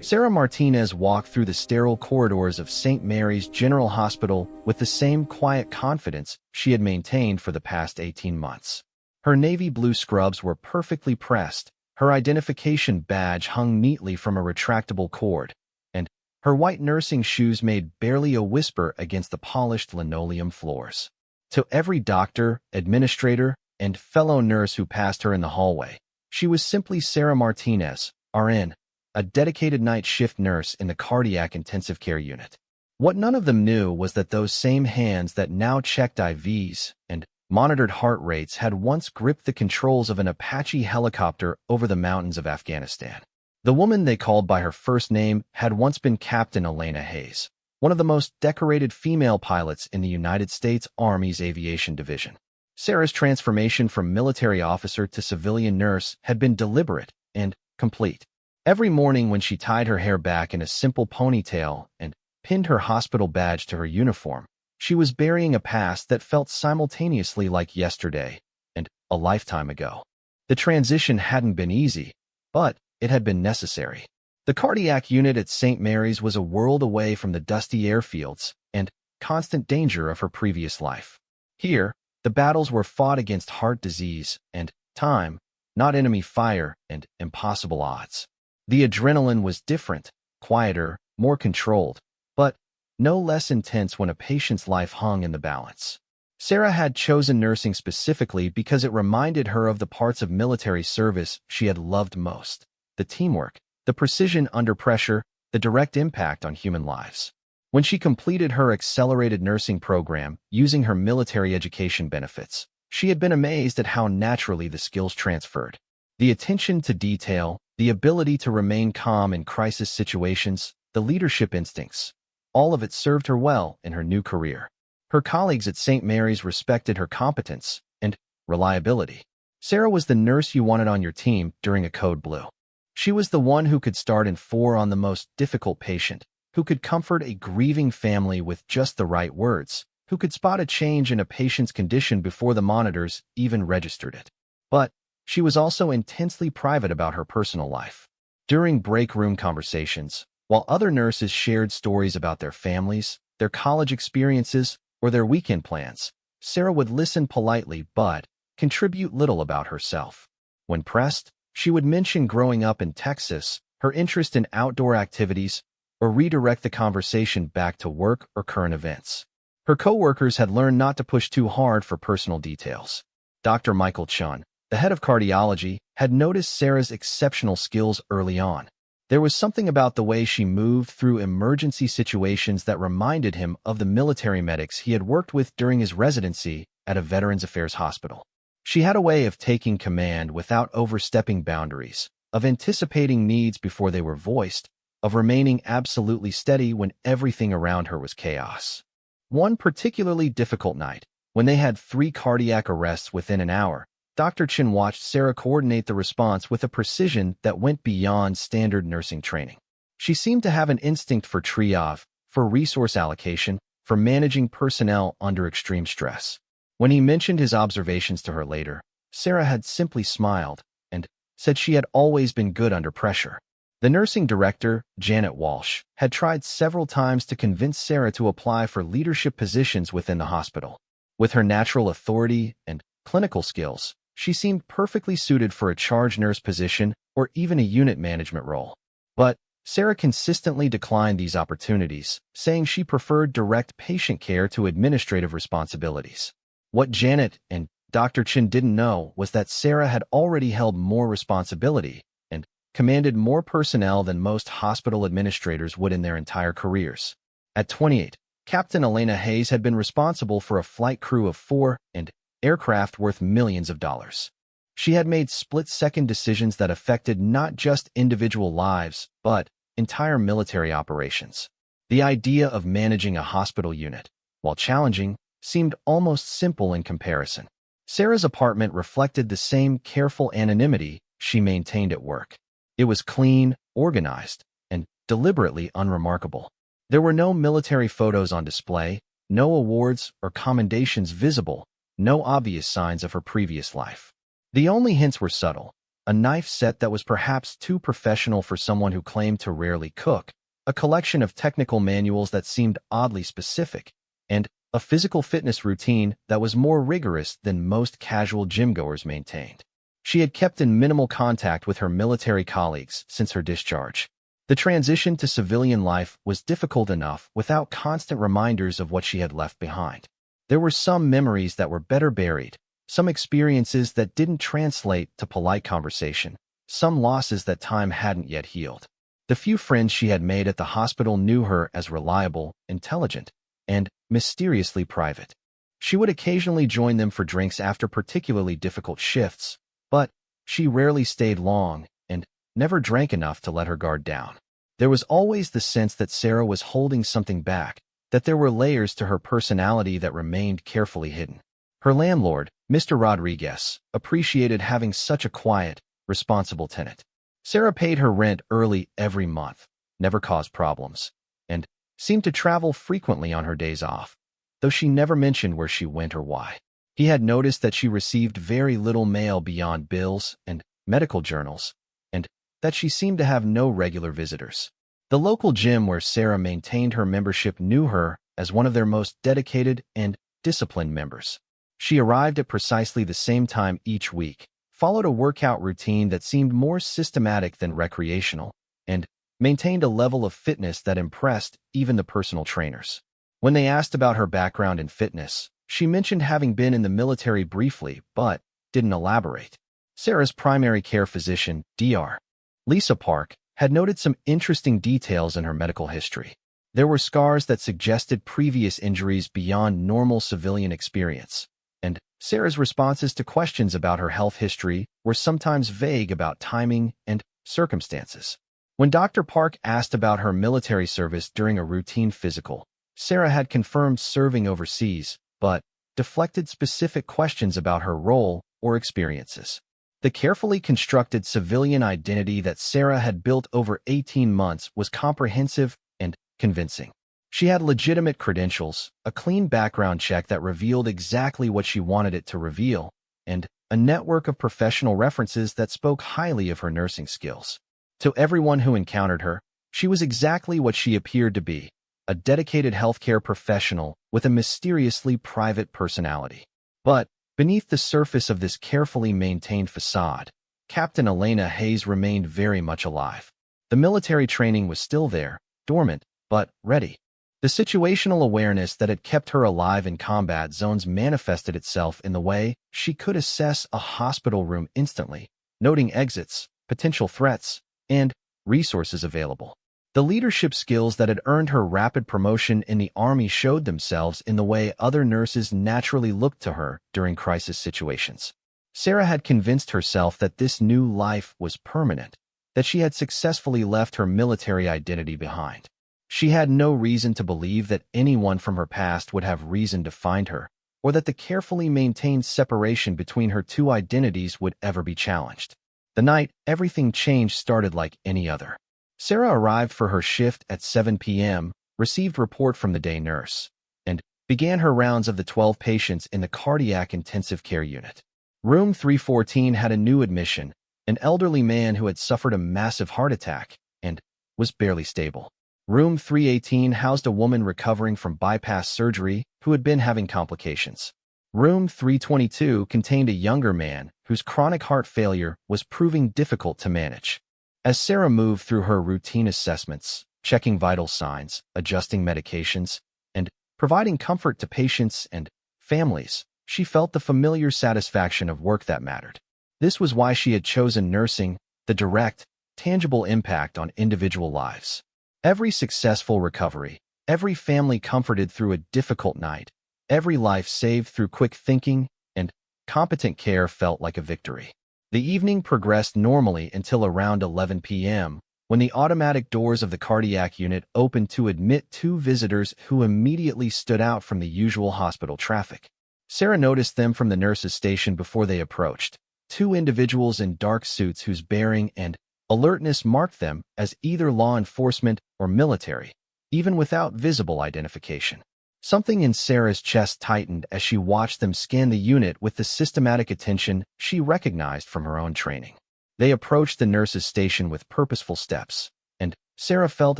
Sarah Martinez walked through the sterile corridors of St. Mary's General Hospital with the same quiet confidence she had maintained for the past 18 months. Her navy blue scrubs were perfectly pressed, her identification badge hung neatly from a retractable cord, and her white nursing shoes made barely a whisper against the polished linoleum floors. To every doctor, administrator, and fellow nurse who passed her in the hallway, she was simply Sarah Martinez, RN, a dedicated night shift nurse in the cardiac intensive care unit. What none of them knew was that those same hands that now checked IVs and monitored heart rates had once gripped the controls of an Apache helicopter over the mountains of Afghanistan. The woman they called by her first name had once been Captain Elena Hayes, one of the most decorated female pilots in the United States Army's Aviation Division. Sarah's transformation from military officer to civilian nurse had been deliberate and complete. Every morning when she tied her hair back in a simple ponytail and pinned her hospital badge to her uniform, she was burying a past that felt simultaneously like yesterday and a lifetime ago. The transition hadn't been easy, but it had been necessary. The cardiac unit at St. Mary's was a world away from the dusty airfields and constant danger of her previous life. Here, the battles were fought against heart disease and time, not enemy fire and impossible odds. The adrenaline was different, quieter, more controlled, but no less intense when a patient's life hung in the balance. Sarah had chosen nursing specifically because it reminded her of the parts of military service she had loved most: the teamwork, the precision under pressure, the direct impact on human lives. When she completed her accelerated nursing program using her military education benefits, she had been amazed at how naturally the skills transferred. The attention to detail, the ability to remain calm in crisis situations, the leadership instincts, all of it served her well in her new career. Her colleagues at St. Mary's respected her competence and reliability. Sarah was the nurse you wanted on your team during a code blue. She was the one who could start in 4 on the most difficult patient, who could comfort a grieving family with just the right words, who could spot a change in a patient's condition before the monitors even registered it. But she was also intensely private about her personal life. During break room conversations, while other nurses shared stories about their families, their college experiences, or their weekend plans, Sarah would listen politely but contribute little about herself. When pressed, she would mention growing up in Texas, her interest in outdoor activities, or redirect the conversation back to work or current events. Her coworkers had learned not to push too hard for personal details. Dr. Michael Chun, the head of cardiology, had noticed Sarah's exceptional skills early on. There was something about the way she moved through emergency situations that reminded him of the military medics he had worked with during his residency at a Veterans Affairs hospital. She had a way of taking command without overstepping boundaries, of anticipating needs before they were voiced, of remaining absolutely steady when everything around her was chaos. One particularly difficult night, when they had 3 cardiac arrests within an hour, Dr. Chin watched Sarah coordinate the response with a precision that went beyond standard nursing training. She seemed to have an instinct for triage, for resource allocation, for managing personnel under extreme stress. When he mentioned his observations to her later, Sarah had simply smiled and said she had always been good under pressure. The nursing director, Janet Walsh, had tried several times to convince Sarah to apply for leadership positions within the hospital. With her natural authority and clinical skills, she seemed perfectly suited for a charge nurse position or even a unit management role. But Sarah consistently declined these opportunities, saying she preferred direct patient care to administrative responsibilities. What Janet and Dr. Chin didn't know was that Sarah had already held more responsibility and commanded more personnel than most hospital administrators would in their entire careers. At 28, Captain Elena Hayes had been responsible for a flight crew of 4 and aircraft worth millions of dollars. She had made split-second decisions that affected not just individual lives, but entire military operations. The idea of managing a hospital unit, while challenging, seemed almost simple in comparison. Sarah's apartment reflected the same careful anonymity she maintained at work. It was clean, organized, and deliberately unremarkable. There were no military photos on display, no awards or commendations visible, no obvious signs of her previous life. The only hints were subtle: a knife set that was perhaps too professional for someone who claimed to rarely cook, a collection of technical manuals that seemed oddly specific, and a physical fitness routine that was more rigorous than most casual gym-goers maintained. She had kept in minimal contact with her military colleagues since her discharge. The transition to civilian life was difficult enough without constant reminders of what she had left behind. There were some memories that were better buried, some experiences that didn't translate to polite conversation, some losses that time hadn't yet healed. The few friends she had made at the hospital knew her as reliable, intelligent, and mysteriously private. She would occasionally join them for drinks after particularly difficult shifts, but she rarely stayed long and never drank enough to let her guard down. There was always the sense that Sarah was holding something back, that there were layers to her personality that remained carefully hidden. Her landlord, Mr. Rodriguez, appreciated having such a quiet, responsible tenant. Sarah paid her rent early every month, never caused problems, and seemed to travel frequently on her days off, though she never mentioned where she went or why. He had noticed that she received very little mail beyond bills and medical journals, and that she seemed to have no regular visitors. The local gym where Sarah maintained her membership knew her as one of their most dedicated and disciplined members. She arrived at precisely the same time each week, followed a workout routine that seemed more systematic than recreational, and maintained a level of fitness that impressed even the personal trainers. When they asked about her background in fitness, she mentioned having been in the military briefly, but didn't elaborate. Sarah's primary care physician, Dr. Lisa Park, had noted some interesting details in her medical history. There were scars that suggested previous injuries beyond normal civilian experience, and Sarah's responses to questions about her health history were sometimes vague about timing and circumstances. When Dr. Park asked about her military service during a routine physical, Sarah had confirmed serving overseas, but deflected specific questions about her role or experiences. The carefully constructed civilian identity that Sarah had built over 18 months was comprehensive and convincing. She had legitimate credentials, a clean background check that revealed exactly what she wanted it to reveal, and a network of professional references that spoke highly of her nursing skills. To everyone who encountered her, she was exactly what she appeared to be, a dedicated healthcare professional with a mysteriously private personality. But beneath the surface of this carefully maintained facade, Captain Elena Hayes remained very much alive. The military training was still there, dormant, but ready. The situational awareness that had kept her alive in combat zones manifested itself in the way she could assess a hospital room instantly, noting exits, potential threats, and resources available. The leadership skills that had earned her rapid promotion in the Army showed themselves in the way other nurses naturally looked to her during crisis situations. Sarah had convinced herself that this new life was permanent, that she had successfully left her military identity behind. She had no reason to believe that anyone from her past would have reason to find her, or that the carefully maintained separation between her two identities would ever be challenged. The night everything changed started like any other. Sarah arrived for her shift at 7 p.m., received report from the day nurse, and began her rounds of the 12 patients in the cardiac intensive care unit. Room 314 had a new admission, an elderly man who had suffered a massive heart attack and was barely stable. Room 318 housed a woman recovering from bypass surgery who had been having complications. Room 322 contained a younger man whose chronic heart failure was proving difficult to manage. As Sarah moved through her routine assessments, checking vital signs, adjusting medications, and providing comfort to patients and families, she felt the familiar satisfaction of work that mattered. This was why she had chosen nursing, the direct, tangible impact on individual lives. Every successful recovery, every family comforted through a difficult night, every life saved through quick thinking and competent care felt like a victory. The evening progressed normally until around 11 p.m., when the automatic doors of the cardiac unit opened to admit two visitors who immediately stood out from the usual hospital traffic. Sarah noticed them from the nurse's station before they approached, two individuals in dark suits whose bearing and alertness marked them as either law enforcement or military, even without visible identification. Something in Sarah's chest tightened as she watched them scan the unit with the systematic attention she recognized from her own training. They approached the nurse's station with purposeful steps, and Sarah felt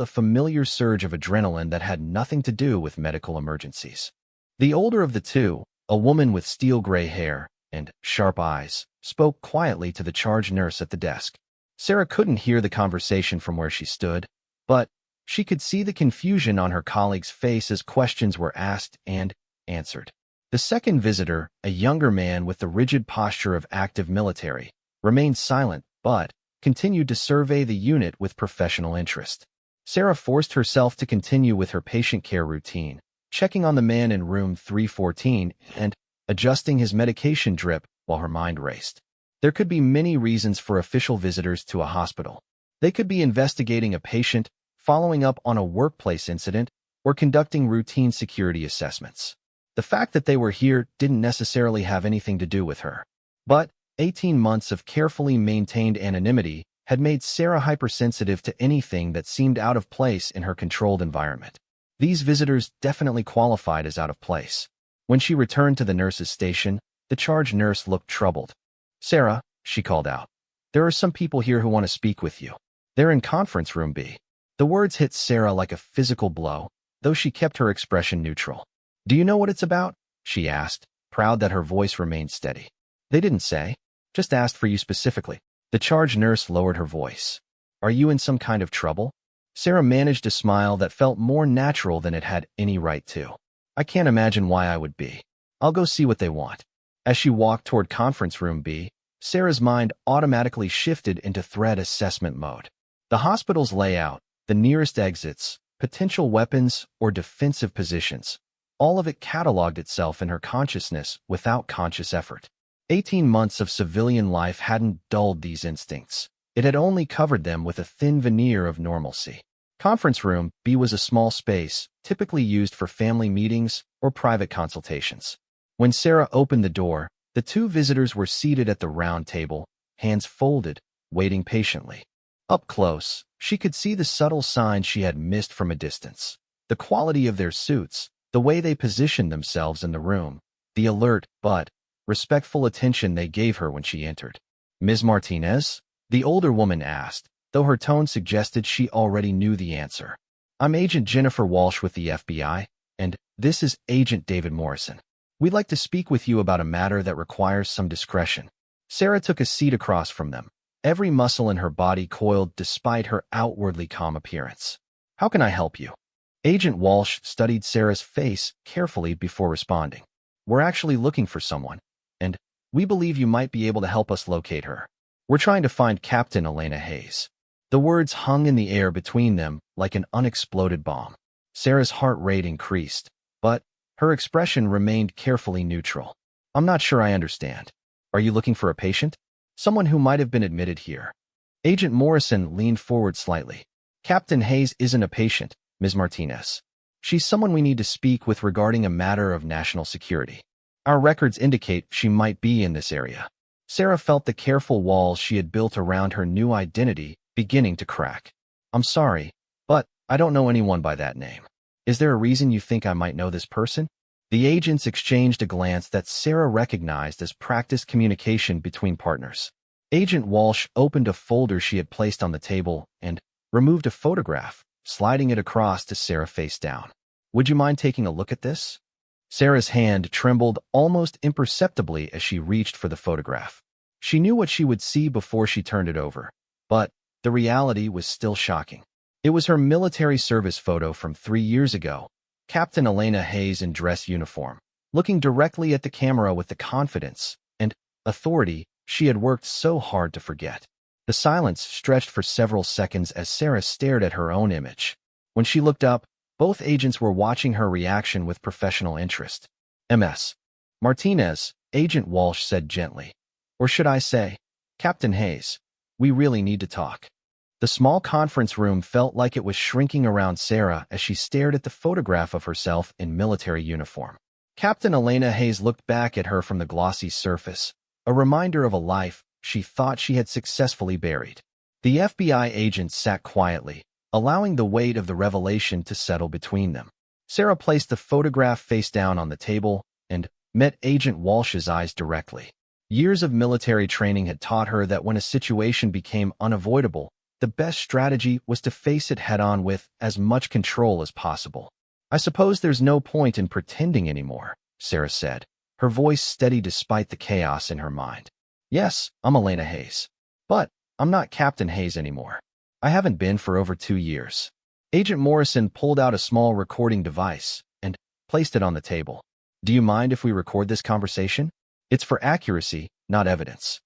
a familiar surge of adrenaline that had nothing to do with medical emergencies. The older of the two, a woman with steel gray hair and sharp eyes, spoke quietly to the charge nurse at the desk. Sarah couldn't hear the conversation from where she stood, but she could see the confusion on her colleague's face as questions were asked and answered. The second visitor, a younger man with the rigid posture of active military, remained silent but continued to survey the unit with professional interest. Sarah forced herself to continue with her patient care routine, checking on the man in room 314 and adjusting his medication drip while her mind raced. There could be many reasons for official visitors to a hospital. They could be investigating a patient, following up on a workplace incident, or conducting routine security assessments. The fact that they were here didn't necessarily have anything to do with her. But 18 months of carefully maintained anonymity had made Sarah hypersensitive to anything that seemed out of place in her controlled environment. These visitors definitely qualified as out of place. When she returned to the nurse's station, the charge nurse looked troubled. "Sarah," she called out, "there are some people here who want to speak with you. They're in conference room B." The words hit Sarah like a physical blow, though she kept her expression neutral. "Do you know what it's about?" she asked, proud that her voice remained steady. "They didn't say. Just asked for you specifically." The charge nurse lowered her voice. "Are you in some kind of trouble?" Sarah managed a smile that felt more natural than it had any right to. "I can't imagine why I would be. I'll go see what they want." As she walked toward conference room B, Sarah's mind automatically shifted into threat assessment mode. The hospital's layout, the nearest exits, potential weapons, or defensive positions, all of it cataloged itself in her consciousness without conscious effort. 18 months of civilian life hadn't dulled these instincts. It had only covered them with a thin veneer of normalcy. Conference room B was a small space, typically used for family meetings or private consultations. When Sarah opened the door, the two visitors were seated at the round table, hands folded, waiting patiently. Up close, she could see the subtle signs she had missed from a distance. The quality of their suits, the way they positioned themselves in the room, the alert but respectful attention they gave her when she entered. "Ms. Martinez?" the older woman asked, though her tone suggested she already knew the answer. "I'm Agent Jennifer Walsh with the FBI, and this is Agent David Morrison. We'd like to speak with you about a matter that requires some discretion." Sarah took a seat across from them, every muscle in her body coiled despite her outwardly calm appearance. "How can I help you?" Agent Walsh studied Sarah's face carefully before responding. "We're actually looking for someone, and we believe you might be able to help us locate her. We're trying to find Captain Elena Hayes." The words hung in the air between them like an unexploded bomb. Sarah's heart rate increased, but her expression remained carefully neutral. "I'm not sure I understand. Are you looking for a patient? Someone who might have been admitted here?" Agent Morrison leaned forward slightly. "Captain Hayes isn't a patient, Ms. Martinez. She's someone we need to speak with regarding a matter of national security. Our records indicate she might be in this area." Sarah felt the careful walls she had built around her new identity beginning to crack. "I'm sorry, but I don't know anyone by that name. Is there a reason you think I might know this person?" The agents exchanged a glance that Sarah recognized as practiced communication between partners. Agent Walsh opened a folder she had placed on the table and removed a photograph, sliding it across to Sarah face down. "Would you mind taking a look at this?" Sarah's hand trembled almost imperceptibly as she reached for the photograph. She knew what she would see before she turned it over, but the reality was still shocking. It was her military service photo from 3 years ago, Captain Elena Hayes in dress uniform, looking directly at the camera with the confidence and authority she had worked so hard to forget. The silence stretched for several seconds as Sarah stared at her own image. When she looked up, both agents were watching her reaction with professional interest. "Ms. Martinez," Agent Walsh said gently. "Or should I say, Captain Hayes, we really need to talk." The small conference room felt like it was shrinking around Sarah as she stared at the photograph of herself in military uniform. Captain Elena Hayes looked back at her from the glossy surface, a reminder of a life she thought she had successfully buried. The FBI agent sat quietly, allowing the weight of the revelation to settle between them. Sarah placed the photograph face down on the table and met Agent Walsh's eyes directly. Years of military training had taught her that when a situation became unavoidable, the best strategy was to face it head-on with as much control as possible. "I suppose there's no point in pretending anymore," Sarah said, her voice steady despite the chaos in her mind. "Yes, I'm Elena Hayes. But I'm not Captain Hayes anymore. I haven't been for over 2 years." Agent Morrison pulled out a small recording device and placed it on the table. "Do you mind if we record this conversation? It's for accuracy, not evidence."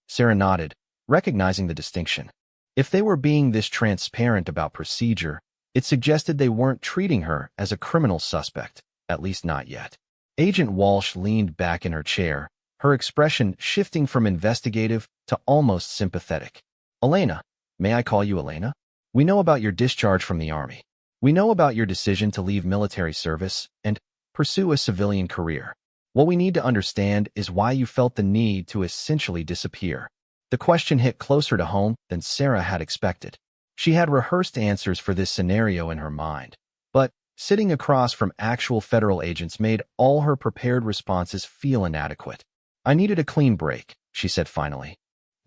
Sarah nodded, recognizing the distinction. If they were being this transparent about procedure, it suggested they weren't treating her as a criminal suspect, at least not yet. Agent Walsh leaned back in her chair, her expression shifting from investigative to almost sympathetic. "Elena, may I call you Elena? We know about your discharge from the Army. We know about your decision to leave military service and pursue a civilian career. What we need to understand is why you felt the need to essentially disappear." The question hit closer to home than Sarah had expected. She had rehearsed answers for this scenario in her mind, but sitting across from actual federal agents made all her prepared responses feel inadequate. "I needed a clean break," she said finally.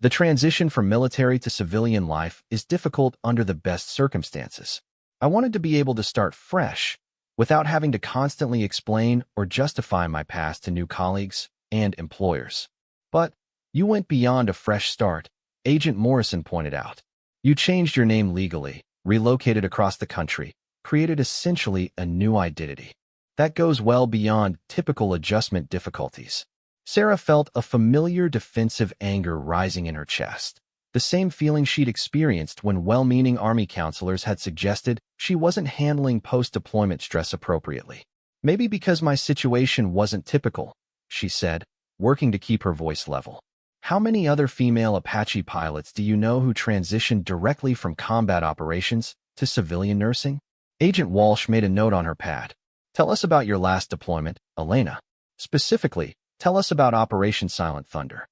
"The transition from military to civilian life is difficult under the best circumstances. I wanted to be able to start fresh, without having to constantly explain or justify my past to new colleagues and employers." "But you went beyond a fresh start," Agent Morrison pointed out. "You changed your name legally, relocated across the country, created essentially a new identity. That goes well beyond typical adjustment difficulties." Sarah felt a familiar defensive anger rising in her chest, the same feeling she'd experienced when well-meaning Army counselors had suggested she wasn't handling post-deployment stress appropriately. "Maybe because my situation wasn't typical," she said, working to keep her voice level. "How many other female Apache pilots do you know who transitioned directly from combat operations to civilian nursing?" Agent Walsh made a note on her pad. "Tell us about your last deployment, Elena. Specifically, tell us about Operation Silent Thunder."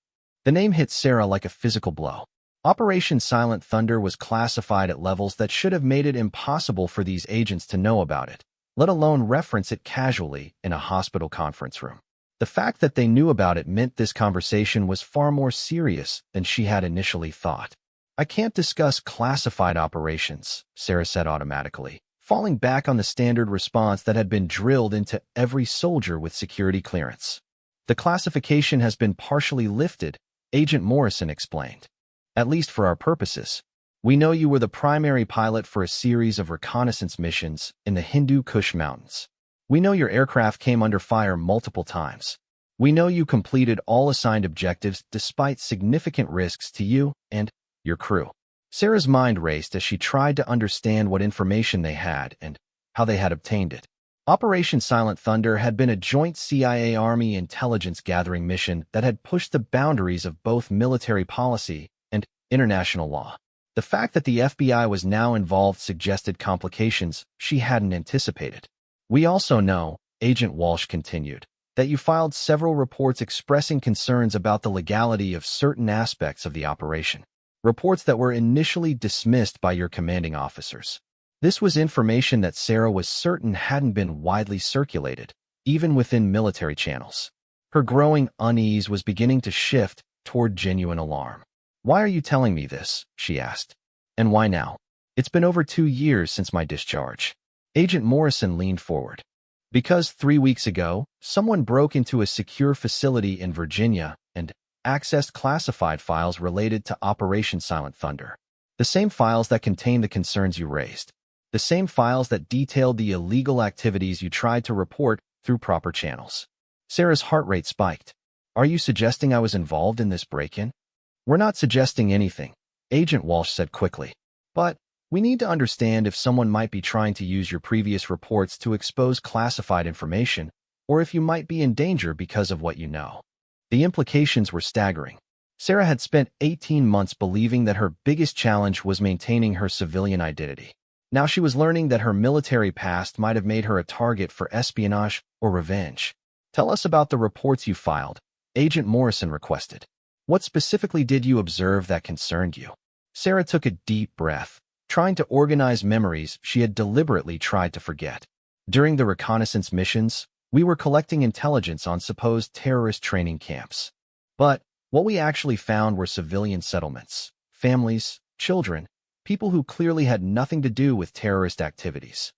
The name hit Sarah like a physical blow. Operation Silent Thunder was classified at levels that should have made it impossible for these agents to know about it, let alone reference it casually in a hospital conference room. The fact that they knew about it meant this conversation was far more serious than she had initially thought. "I can't discuss classified operations," Sarah said automatically, falling back on the standard response that had been drilled into every soldier with security clearance. "The classification has been partially lifted," Agent Morrison explained. "At least for our purposes. We know you were the primary pilot for a series of reconnaissance missions in the Hindu Kush Mountains. We know your aircraft came under fire multiple times. We know you completed all assigned objectives despite significant risks to you and your crew." Sarah's mind raced as she tried to understand what information they had and how they had obtained it. Operation Silent Thunder had been a joint CIA Army intelligence gathering mission that had pushed the boundaries of both military policy and international law. The fact that the FBI was now involved suggested complications she hadn't anticipated. "We also know," Agent Walsh continued, "that you filed several reports expressing concerns about the legality of certain aspects of the operation. Reports that were initially dismissed by your commanding officers." This was information that Sarah was certain hadn't been widely circulated, even within military channels. Her growing unease was beginning to shift toward genuine alarm. "Why are you telling me this?" she asked. "And why now? It's been over 2 years since my discharge." Agent Morrison leaned forward. "Because 3 weeks ago, someone broke into a secure facility in Virginia and accessed classified files related to Operation Silent Thunder. The same files that contain the concerns you raised. The same files that detailed the illegal activities you tried to report through proper channels." Sarah's heart rate spiked. "Are you suggesting I was involved in this break-in?" "We're not suggesting anything," Agent Walsh said quickly. "But we need to understand if someone might be trying to use your previous reports to expose classified information, or if you might be in danger because of what you know." The implications were staggering. Sarah had spent 18 months believing that her biggest challenge was maintaining her civilian identity. Now she was learning that her military past might have made her a target for espionage or revenge. "Tell us about the reports you filed," Agent Morrison requested. "What specifically did you observe that concerned you?" Sarah took a deep breath, trying to organize memories she had deliberately tried to forget. "During the reconnaissance missions, we were collecting intelligence on supposed terrorist training camps. But What we actually found were civilian settlements, families, children, people who clearly had nothing to do with terrorist activities.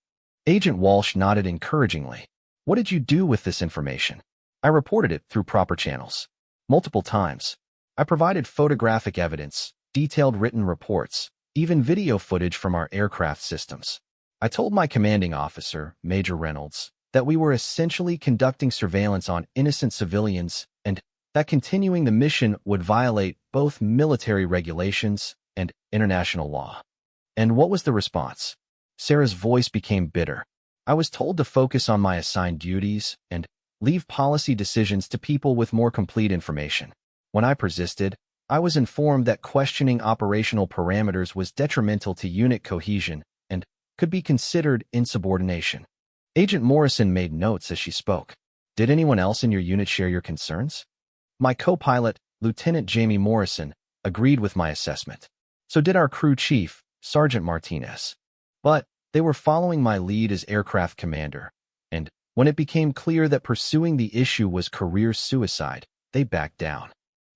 Agent Walsh nodded encouragingly. What did you do with this information? I reported it through proper channels. Multiple times. I provided photographic evidence, detailed written reports, even video footage from our aircraft systems. I told my commanding officer, Major Reynolds, that we were essentially conducting surveillance on innocent civilians and that continuing the mission would violate both military regulations and international law. And what was the response? Sarah's voice became bitter. I was told to focus on my assigned duties and leave policy decisions to people with more complete information. When I persisted, I was informed that questioning operational parameters was detrimental to unit cohesion and could be considered insubordination. Agent Morrison made notes as she spoke. Did anyone else in your unit share your concerns? My co-pilot, Lieutenant Jamie Morrison, agreed with my assessment. So did our crew chief, Sergeant Martinez. But they were following my lead as aircraft commander, and when it became clear that pursuing the issue was career suicide, they backed down.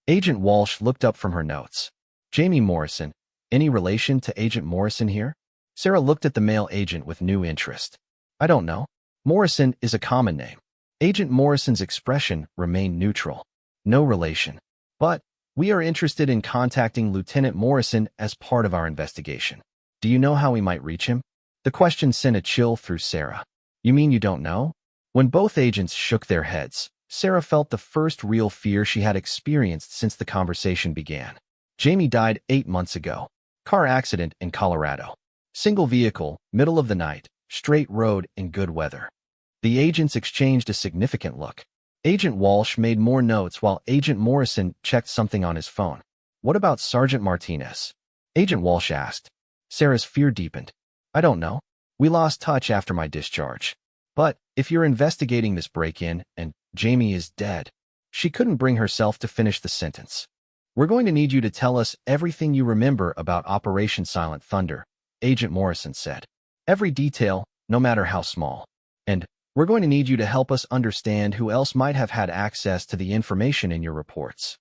Agent Walsh looked up from her notes. Jamie Morrison, any relation to Agent Morrison here? Sarah looked at the male agent with new interest. I don't know. Morrison is a common name. Agent Morrison's expression remained neutral. No relation. But we are interested in contacting Lieutenant Morrison as part of our investigation. Do you know how we might reach him? The question sent a chill through Sarah. You mean you don't know? When both agents shook their heads, Sarah felt the first real fear she had experienced since the conversation began. Jamie died 8 months ago. Car accident in Colorado. Single vehicle, middle of the night, straight road in good weather. The agents exchanged a significant look. Agent Walsh made more notes while Agent Morrison checked something on his phone. What about Sergeant Martinez? Agent Walsh asked. Sarah's fear deepened. I don't know. We lost touch after my discharge. But if you're investigating this break-in and Jamie is dead, she couldn't bring herself to finish the sentence. We're going to need you to tell us everything you remember about Operation Silent Thunder, Agent Morrison said. Every detail, no matter how small. And we're going to need you to help us understand who else might have had access to the information in your reports.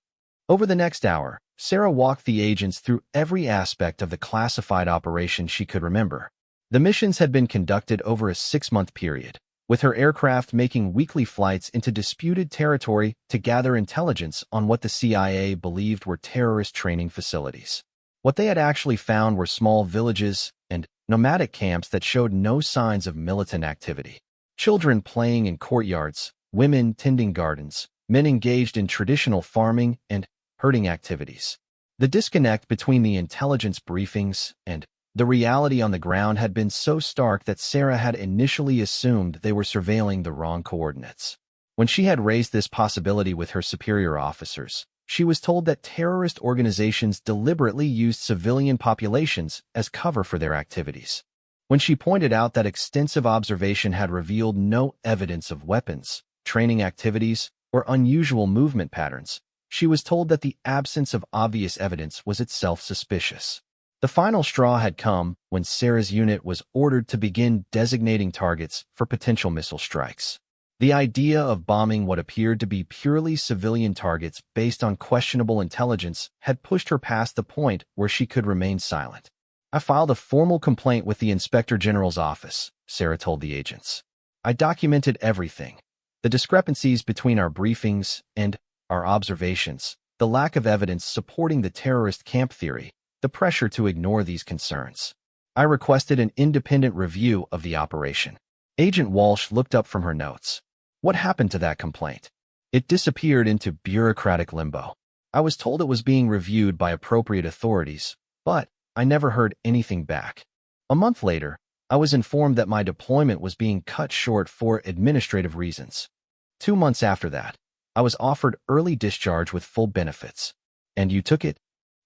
Over the next hour, Sarah walked the agents through every aspect of the classified operation she could remember. The missions had been conducted over a 6-month period, with her aircraft making weekly flights into disputed territory to gather intelligence on what the CIA believed were terrorist training facilities. What they had actually found were small villages and nomadic camps that showed no signs of militant activity. Children playing in courtyards, women tending gardens, men engaged in traditional farming and herding activities. The disconnect between the intelligence briefings and the reality on the ground had been so stark that Sarah had initially assumed they were surveilling the wrong coordinates. When she had raised this possibility with her superior officers, she was told that terrorist organizations deliberately used civilian populations as cover for their activities. When she pointed out that extensive observation had revealed no evidence of weapons, training activities, or unusual movement patterns, she was told that the absence of obvious evidence was itself suspicious. The final straw had come when Sarah's unit was ordered to begin designating targets for potential missile strikes. The idea of bombing what appeared to be purely civilian targets based on questionable intelligence had pushed her past the point where she could remain silent. I filed a formal complaint with the Inspector General's office, Sarah told the agents. I documented everything. The discrepancies between our briefings and our observations, the lack of evidence supporting the terrorist camp theory, the pressure to ignore these concerns. I requested an independent review of the operation. Agent Walsh looked up from her notes. What happened to that complaint? It disappeared into bureaucratic limbo. I was told it was being reviewed by appropriate authorities, but I never heard anything back. A month later, I was informed that my deployment was being cut short for administrative reasons. 2 months after that, I was offered early discharge with full benefits. And you took it?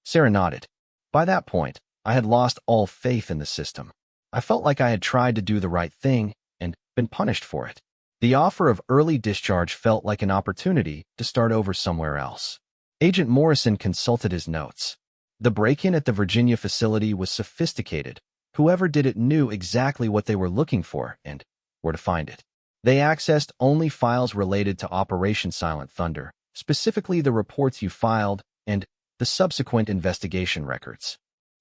Sarah nodded. By that point, I had lost all faith in the system. I felt like I had tried to do the right thing and been punished for it. The offer of early discharge felt like an opportunity to start over somewhere else. Agent Morrison consulted his notes. The break-in at the Virginia facility was sophisticated. Whoever did it knew exactly what they were looking for and where to find it. They accessed only files related to Operation Silent Thunder, specifically the reports you filed and the subsequent investigation records.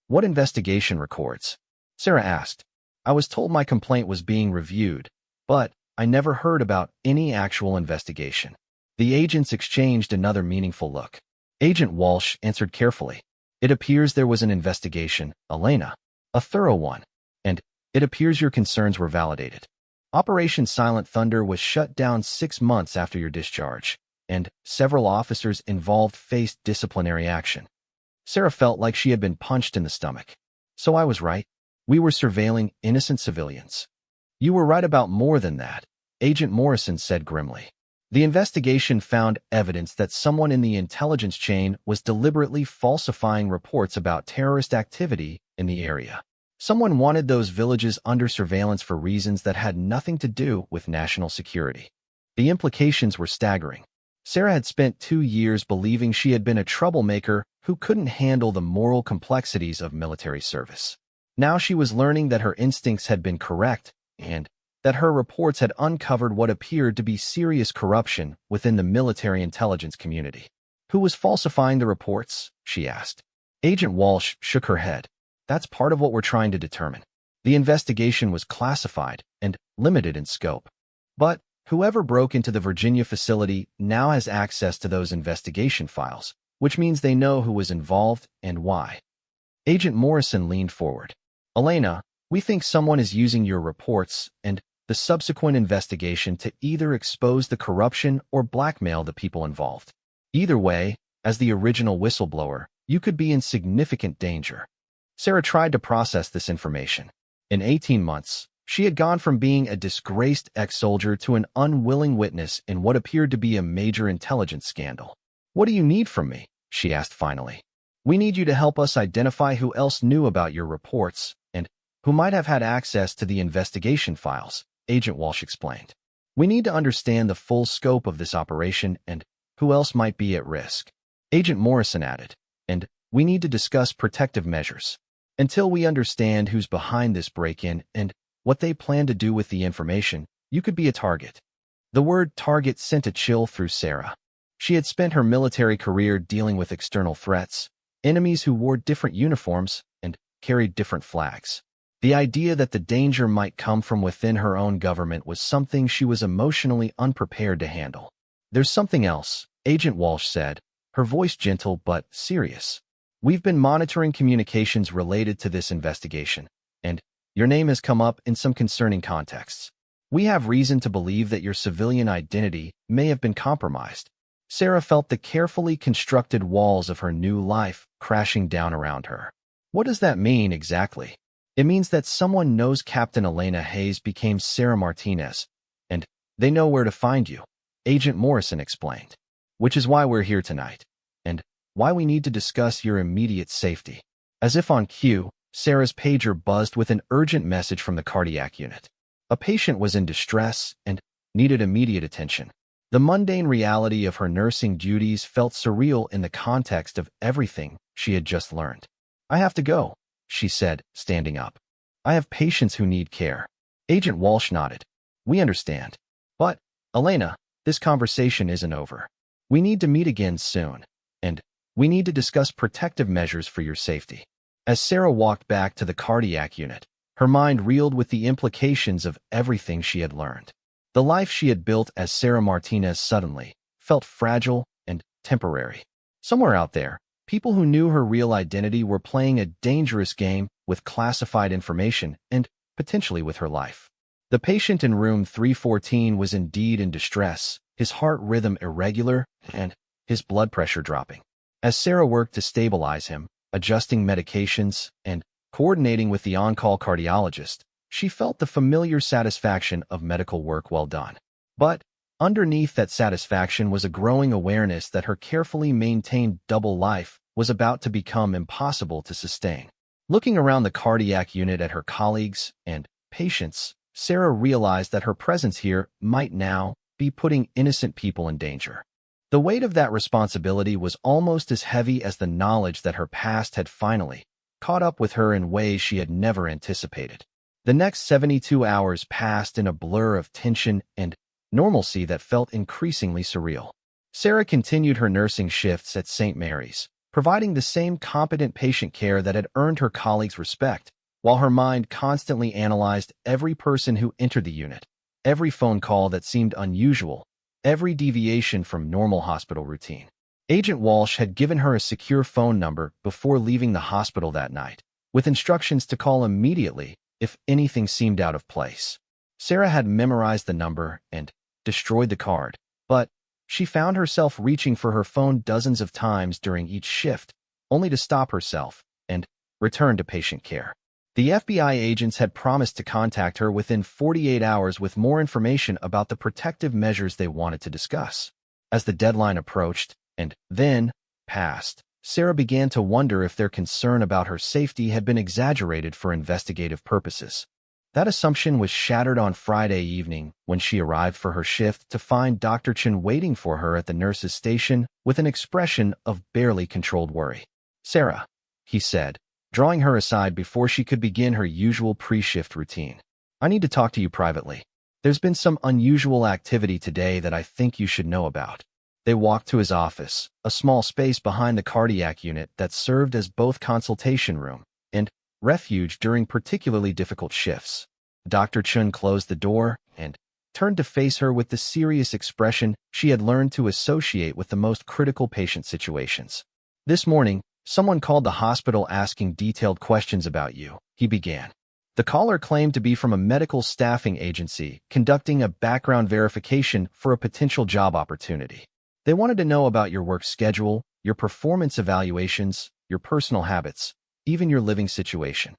What investigation records? Sarah asked. I was told my complaint was being reviewed, but I never heard about any actual investigation. The agents exchanged another meaningful look. Agent Walsh answered carefully. It appears there was an investigation, Elena. A thorough one. And it appears your concerns were validated. Operation Silent Thunder was shut down 6 months after your discharge, and several officers involved faced disciplinary action. Sarah felt like she had been punched in the stomach. So I was right. We were surveilling innocent civilians. You were right about more than that, Agent Morrison said grimly. The investigation found evidence that someone in the intelligence chain was deliberately falsifying reports about terrorist activity in the area. Someone wanted those villages under surveillance for reasons that had nothing to do with national security. The implications were staggering. Sarah had spent 2 years believing she had been a troublemaker who couldn't handle the moral complexities of military service. Now she was learning that her instincts had been correct and that her reports had uncovered what appeared to be serious corruption within the military intelligence community. Who was falsifying the reports? She asked. Agent Walsh shook her head. That's part of what we're trying to determine. The investigation was classified and limited in scope. But whoever broke into the Virginia facility now has access to those investigation files, which means they know who was involved and why. Agent Morrison leaned forward. Elena, we think someone is using your reports and the subsequent investigation to either expose the corruption or blackmail the people involved. Either way, as the original whistleblower, you could be in significant danger. Sarah tried to process this information. In 18 months, she had gone from being a disgraced ex-soldier to an unwilling witness in what appeared to be a major intelligence scandal. What do you need from me? She asked finally. We need you to help us identify who else knew about your reports and who might have had access to the investigation files, Agent Walsh explained. We need to understand the full scope of this operation and who else might be at risk. Agent Morrison added, and we need to discuss protective measures. Until we understand who's behind this break-in and what they plan to do with the information, you could be a target. The word target sent a chill through Sarah. She had spent her military career dealing with external threats, enemies who wore different uniforms and carried different flags. The idea that the danger might come from within her own government was something she was emotionally unprepared to handle. There's something else, Agent Walsh said, her voice gentle but serious. We've been monitoring communications related to this investigation, and your name has come up in some concerning contexts. We have reason to believe that your civilian identity may have been compromised. Sarah felt the carefully constructed walls of her new life crashing down around her. What does that mean exactly? It means that someone knows Captain Elena Hayes became Sarah Martinez, and they know where to find you, Agent Morrison explained. Which is why we're here tonight, and why we need to discuss your immediate safety. As if on cue, Sarah's pager buzzed with an urgent message from the cardiac unit. A patient was in distress and needed immediate attention. The mundane reality of her nursing duties felt surreal in the context of everything she had just learned. I have to go, she said, standing up. I have patients who need care. Agent Walsh nodded. We understand. But, Elena, this conversation isn't over. We need to meet again soon, and we need to discuss protective measures for your safety. As Sarah walked back to the cardiac unit, her mind reeled with the implications of everything she had learned. The life she had built as Sarah Martinez suddenly felt fragile and temporary. Somewhere out there, people who knew her real identity were playing a dangerous game with classified information and potentially with her life. The patient in room 314 was indeed in distress, his heart rhythm irregular and his blood pressure dropping. As Sarah worked to stabilize him, adjusting medications and coordinating with the on-call cardiologist, she felt the familiar satisfaction of medical work well done. But underneath that satisfaction was a growing awareness that her carefully maintained double life was about to become impossible to sustain. Looking around the cardiac unit at her colleagues and patients, Sarah realized that her presence here might now be putting innocent people in danger. The weight of that responsibility was almost as heavy as the knowledge that her past had finally caught up with her in ways she had never anticipated. The next 72 hours passed in a blur of tension and normalcy that felt increasingly surreal. Sarah continued her nursing shifts at St. Mary's, providing the same competent patient care that had earned her colleagues' respect, while her mind constantly analyzed every person who entered the unit, every phone call that seemed unusual, every deviation from normal hospital routine. Agent Walsh had given her a secure phone number before leaving the hospital that night, with instructions to call immediately if anything seemed out of place. Sarah had memorized the number and destroyed the card, but she found herself reaching for her phone dozens of times during each shift, only to stop herself and return to patient care. The FBI agents had promised to contact her within 48 hours with more information about the protective measures they wanted to discuss. As the deadline approached and then passed, Sarah began to wonder if their concern about her safety had been exaggerated for investigative purposes. That assumption was shattered on Friday evening when she arrived for her shift to find Dr. Chen waiting for her at the nurse's station with an expression of barely controlled worry. "Sarah," he said, drawing her aside before she could begin her usual pre-shift routine. "I need to talk to you privately. There's been some unusual activity today that I think you should know about." They walked to his office, a small space behind the cardiac unit that served as both consultation room and refuge during particularly difficult shifts. Dr. Chun closed the door and turned to face her with the serious expression she had learned to associate with the most critical patient situations. "This morning, someone called the hospital asking detailed questions about you," he began. The caller claimed to be from a medical staffing agency conducting a background verification for a potential job opportunity. They wanted to know about your work schedule, your performance evaluations, your personal habits, even your living situation.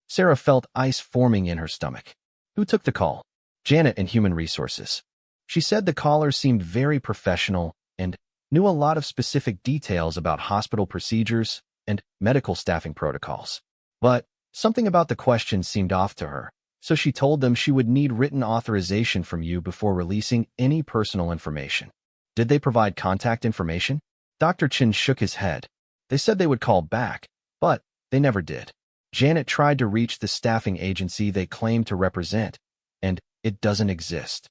Sarah felt ice forming in her stomach. "Who took the call?" "Janet in Human Resources." She said the caller seemed very professional and knew a lot of specific details about hospital procedures and medical staffing protocols. But something about the question seemed off to her, so she told them she would need written authorization from you before releasing any personal information. "Did they provide contact information?" Dr. Chin shook his head. "They said they would call back, but they never did. Janet tried to reach the staffing agency they claimed to represent, and it doesn't exist."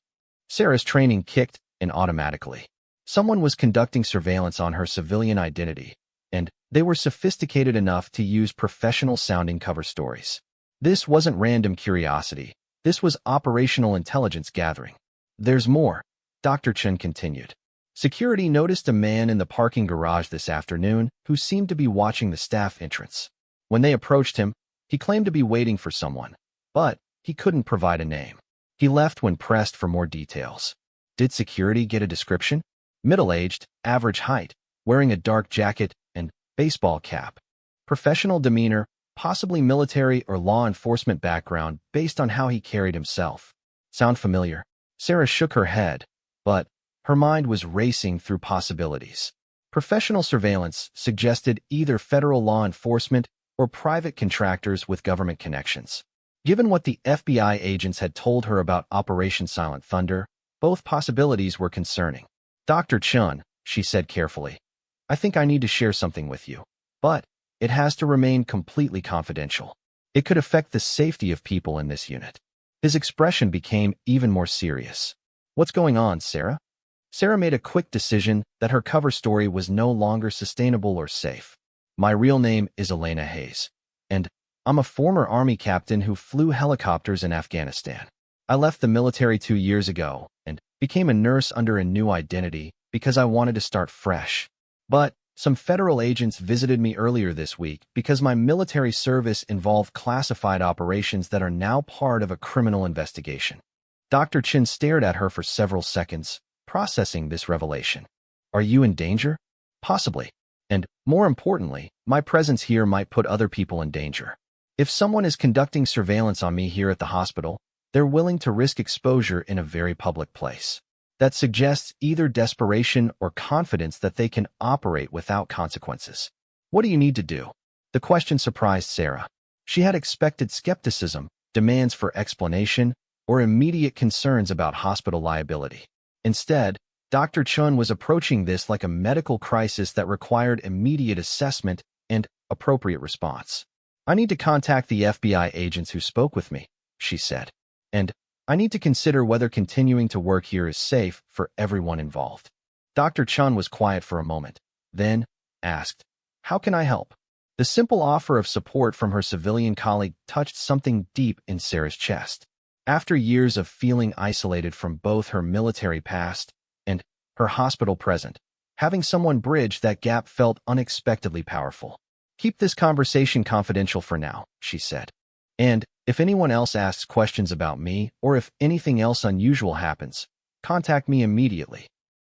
Sarah's training kicked in automatically. Someone was conducting surveillance on her civilian identity, and they were sophisticated enough to use professional-sounding cover stories. This wasn't random curiosity. This was operational intelligence gathering. "There's more," Dr. Chen continued. "Security noticed a man in the parking garage this afternoon who seemed to be watching the staff entrance. When they approached him, he claimed to be waiting for someone, but he couldn't provide a name. He left when pressed for more details." "Did security get a description?" "Middle-aged, average height, wearing a dark jacket and baseball cap. Professional demeanor, possibly military or law enforcement background based on how he carried himself." "Sound familiar?" Sarah shook her head, but her mind was racing through possibilities. Professional surveillance suggested either federal law enforcement or private contractors with government connections. Given what the FBI agents had told her about Operation Silent Thunder, both possibilities were concerning. "Dr. Chun," she said carefully, "I think I need to share something with you, but it has to remain completely confidential. It could affect the safety of people in this unit." His expression became even more serious. "What's going on, Sarah?" Sarah made a quick decision that her cover story was no longer sustainable or safe. "My real name is Elena Hayes, and I'm a former Army captain who flew helicopters in Afghanistan. I left the military 2 years ago and became a nurse under a new identity because I wanted to start fresh. But some federal agents visited me earlier this week because my military service involved classified operations that are now part of a criminal investigation." Dr. Chin stared at her for several seconds, processing this revelation. "Are you in danger?" "Possibly. And, more importantly, my presence here might put other people in danger. If someone is conducting surveillance on me here at the hospital, they're willing to risk exposure in a very public place. That suggests either desperation or confidence that they can operate without consequences. What do you need to do?" The question surprised Sarah. She had expected skepticism, demands for explanation, or immediate concerns about hospital liability. Instead, Dr. Chun was approaching this like a medical crisis that required immediate assessment and appropriate response. "I need to contact the FBI agents who spoke with me," she said. "And I need to consider whether continuing to work here is safe for everyone involved." Dr. Chun was quiet for a moment, then asked, "How can I help?" The simple offer of support from her civilian colleague touched something deep in Sarah's chest. After years of feeling isolated from both her military past and her hospital present, having someone bridge that gap felt unexpectedly powerful. "Keep this conversation confidential for now," she said. "And if anyone else asks questions about me or if anything else unusual happens, contact me immediately."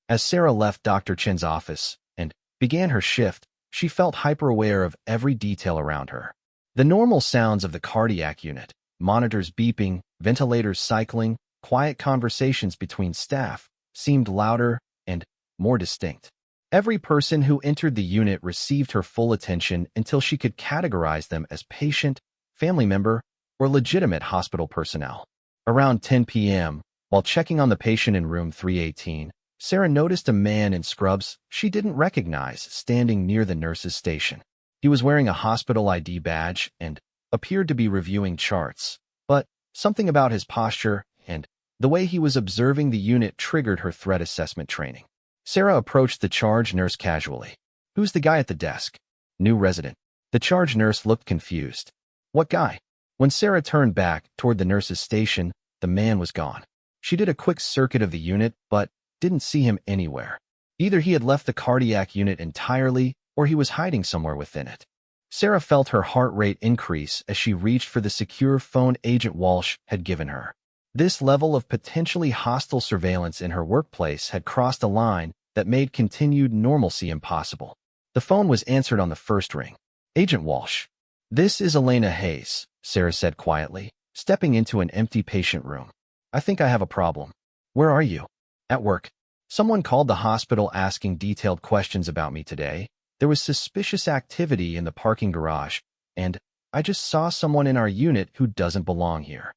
As Sarah left Dr. Chin's office and began her shift, she felt hyper-aware of every detail around her. The normal sounds of the cardiac unit, monitors beeping, ventilators cycling, quiet conversations between staff, seemed louder and more distinct. Every person who entered the unit received her full attention until she could categorize them as patient, family member, or legitimate hospital personnel. Around 10 p.m., while checking on the patient in room 318, Sarah noticed a man in scrubs she didn't recognize standing near the nurse's station. He was wearing a hospital ID badge and appeared to be reviewing charts, but something about his posture and the way he was observing the unit triggered her threat assessment training. Sarah approached the charge nurse casually. "Who's the guy at the desk?" "New resident." The charge nurse looked confused. "What guy?" When Sarah turned back toward the nurse's station, the man was gone. She did a quick circuit of the unit, but didn't see him anywhere. Either he had left the cardiac unit entirely, or he was hiding somewhere within it. Sarah felt her heart rate increase as she reached for the secure phone Agent Walsh had given her. This level of potentially hostile surveillance in her workplace had crossed a line that made continued normalcy impossible. The phone was answered on the first ring. "Agent Walsh." "This is Elena Hayes," Sarah said quietly, stepping into an empty patient room. "I think I have a problem." "Where are you?" "At work. Someone called the hospital asking detailed questions about me today. There was suspicious activity in the parking garage, and I just saw someone in our unit who doesn't belong here.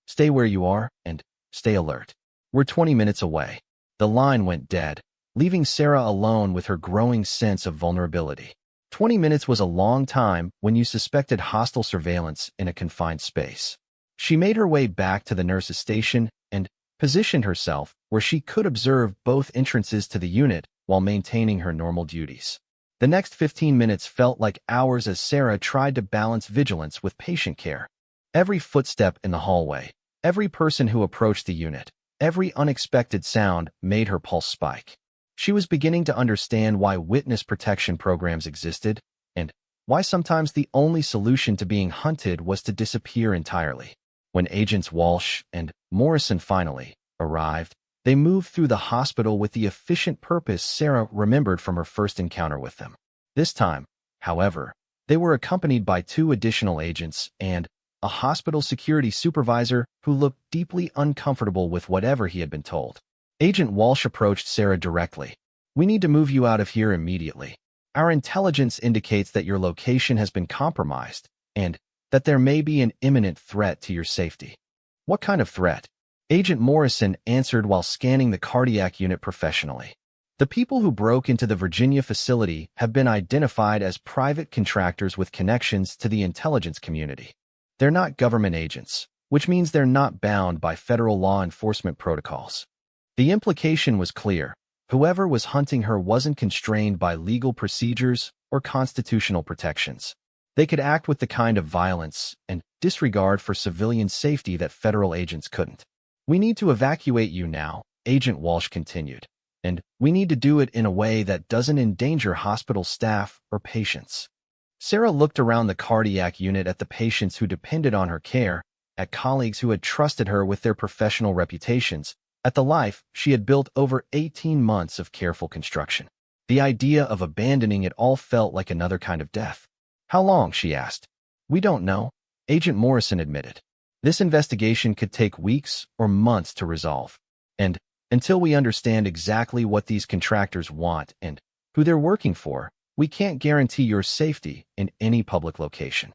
Stay where you are and stay alert. We're 20 minutes away." The line went dead, leaving Sarah alone with her growing sense of vulnerability. 20 minutes was a long time when you suspected hostile surveillance in a confined space. She made her way back to the nurse's station and positioned herself where she could observe both entrances to the unit while maintaining her normal duties. The next 15 minutes felt like hours as Sarah tried to balance vigilance with patient care. Every footstep in the hallway, every person who approached the unit, every unexpected sound made her pulse spike. She was beginning to understand why witness protection programs existed and why sometimes the only solution to being hunted was to disappear entirely. When Agents Walsh and Morrison finally arrived, they moved through the hospital with the efficient purpose Sarah remembered from her first encounter with them. This time, however, they were accompanied by 2 additional agents and a hospital security supervisor who looked deeply uncomfortable with whatever he had been told. Agent Walsh approached Sarah directly. "We need to move you out of here immediately. Our intelligence indicates that your location has been compromised and that there may be an imminent threat to your safety." "What kind of threat?" Agent Morrison answered while scanning the cardiac unit professionally. "The people who broke into the Virginia facility have been identified as private contractors with connections to the intelligence community. They're not government agents, which means they're not bound by federal law enforcement protocols." The implication was clear. Whoever was hunting her wasn't constrained by legal procedures or constitutional protections. They could act with the kind of violence and disregard for civilian safety that federal agents couldn't. "We need to evacuate you now," Agent Walsh continued, "and we need to do it in a way that doesn't endanger hospital staff or patients." Sarah looked around the cardiac unit at the patients who depended on her care, at colleagues who had trusted her with their professional reputations, at the life she had built over 18 months of careful construction. The idea of abandoning it all felt like another kind of death. "How long?" she asked. "We don't know," Agent Morrison admitted. "This investigation could take weeks or months to resolve. And until we understand exactly what these contractors want and who they're working for, we can't guarantee your safety in any public location."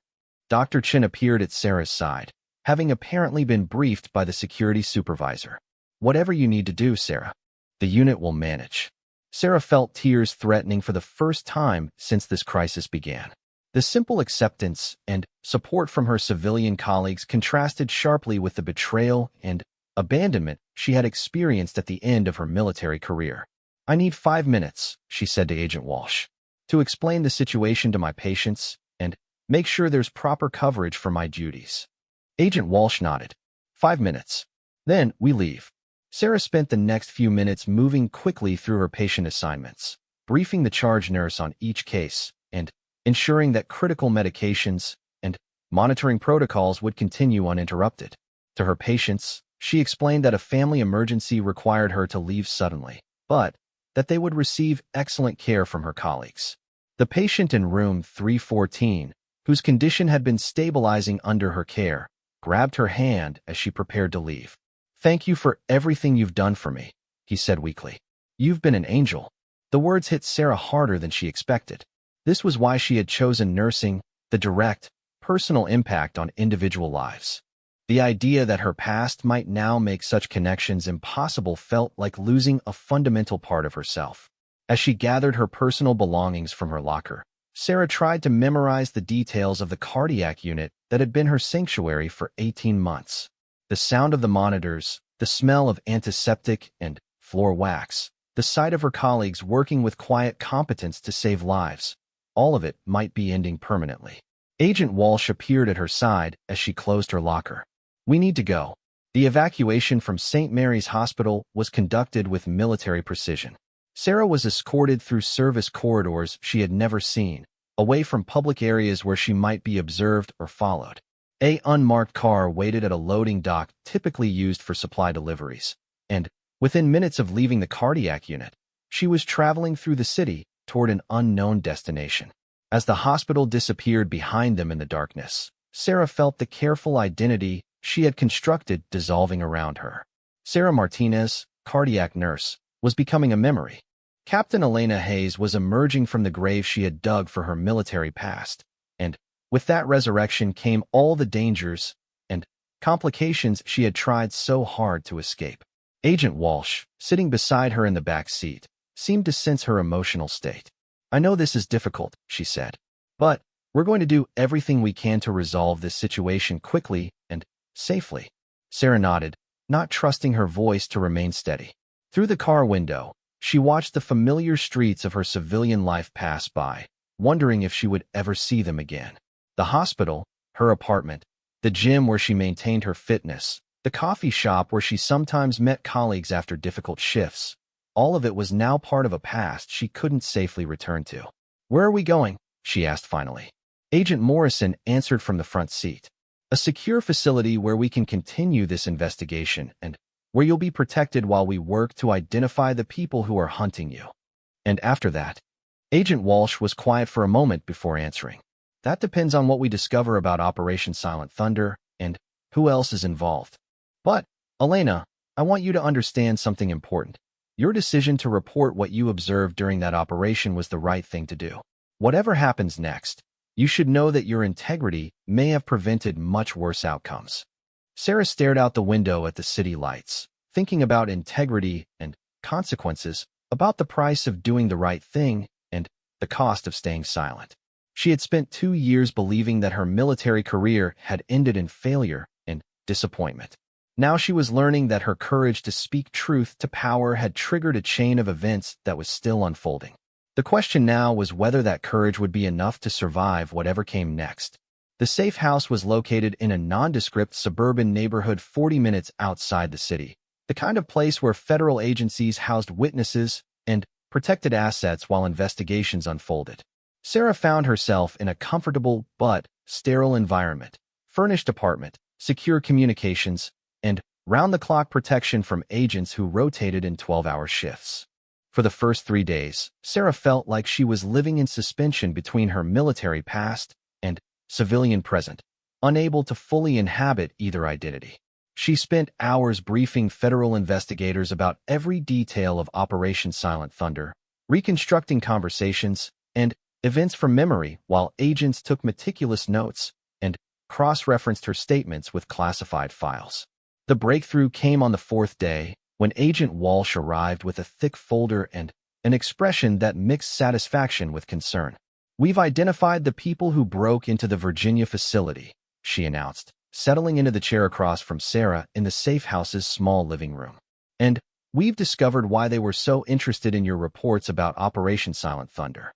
Dr. Chin appeared at Sarah's side, having apparently been briefed by the security supervisor. "Whatever you need to do, Sarah. The unit will manage." Sarah felt tears threatening for the first time since this crisis began. The simple acceptance and support from her civilian colleagues contrasted sharply with the betrayal and abandonment she had experienced at the end of her military career. I need 5 minutes, she said to Agent Walsh, to explain the situation to my patients and make sure there's proper coverage for my duties. Agent Walsh nodded. 5 minutes. Then we leave. Sarah spent the next few minutes moving quickly through her patient assignments, briefing the charge nurse on each case and ensuring that critical medications and monitoring protocols would continue uninterrupted. To her patients, she explained that a family emergency required her to leave suddenly, but that they would receive excellent care from her colleagues. The patient in room 314, whose condition had been stabilizing under her care, grabbed her hand as she prepared to leave. "Thank you for everything you've done for me," he said weakly. "You've been an angel." The words hit Sarah harder than she expected. This was why she had chosen nursing, the direct, personal impact on individual lives. The idea that her past might now make such connections impossible felt like losing a fundamental part of herself. As she gathered her personal belongings from her locker, Sarah tried to memorize the details of the cardiac unit that had been her sanctuary for 18 months. The sound of the monitors, the smell of antiseptic and floor wax, the sight of her colleagues working with quiet competence to save lives, all of it might be ending permanently. Agent Walsh appeared at her side as she closed her locker. "We need to go." The evacuation from St. Mary's Hospital was conducted with military precision. Sarah was escorted through service corridors she had never seen, away from public areas where she might be observed or followed. An unmarked car waited at a loading dock typically used for supply deliveries, and within minutes of leaving the cardiac unit, she was traveling through the city toward an unknown destination. As the hospital disappeared behind them in the darkness, Sarah felt the careful identity she had constructed dissolving around her. Sarah Martinez, cardiac nurse, was becoming a memory. Captain Elena Hayes was emerging from the grave she had dug for her military past, and with that resurrection came all the dangers and complications she had tried so hard to escape. Agent Walsh, sitting beside her in the back seat, seemed to sense her emotional state. "I know this is difficult," she said, "but we're going to do everything we can to resolve this situation quickly and safely." Sarah nodded, not trusting her voice to remain steady. Through the car window, she watched the familiar streets of her civilian life pass by, wondering if she would ever see them again. The hospital, her apartment, the gym where she maintained her fitness, the coffee shop where she sometimes met colleagues after difficult shifts, all of it was now part of a past she couldn't safely return to. "Where are we going?" she asked finally. Agent Morrison answered from the front seat. "A secure facility where we can continue this investigation and where you'll be protected while we work to identify the people who are hunting you." "And after that?" Agent Walsh was quiet for a moment before answering. "That depends on what we discover about Operation Silent Thunder and who else is involved. But, Elena, I want you to understand something important. Your decision to report what you observed during that operation was the right thing to do. Whatever happens next, you should know that your integrity may have prevented much worse outcomes." Sarah stared out the window at the city lights, thinking about integrity and consequences, about the price of doing the right thing and the cost of staying silent. She had spent 2 years believing that her military career had ended in failure and disappointment. Now she was learning that her courage to speak truth to power had triggered a chain of events that was still unfolding. The question now was whether that courage would be enough to survive whatever came next. The safe house was located in a nondescript suburban neighborhood 40 minutes outside the city, the kind of place where federal agencies housed witnesses and protected assets while investigations unfolded. Sarah found herself in a comfortable but sterile environment, furnished apartment, secure communications, and round-the-clock protection from agents who rotated in 12-hour shifts. For the first 3 days, Sarah felt like she was living in suspension between her military past and civilian present, unable to fully inhabit either identity. She spent hours briefing federal investigators about every detail of Operation Silent Thunder, reconstructing conversations and events from memory while agents took meticulous notes and cross-referenced her statements with classified files. The breakthrough came on the 4th day, when Agent Walsh arrived with a thick folder and an expression that mixed satisfaction with concern. "We've identified the people who broke into the Virginia facility," she announced, settling into the chair across from Sarah in the safe house's small living room. "And We've discovered why they were so interested in your reports about Operation Silent Thunder.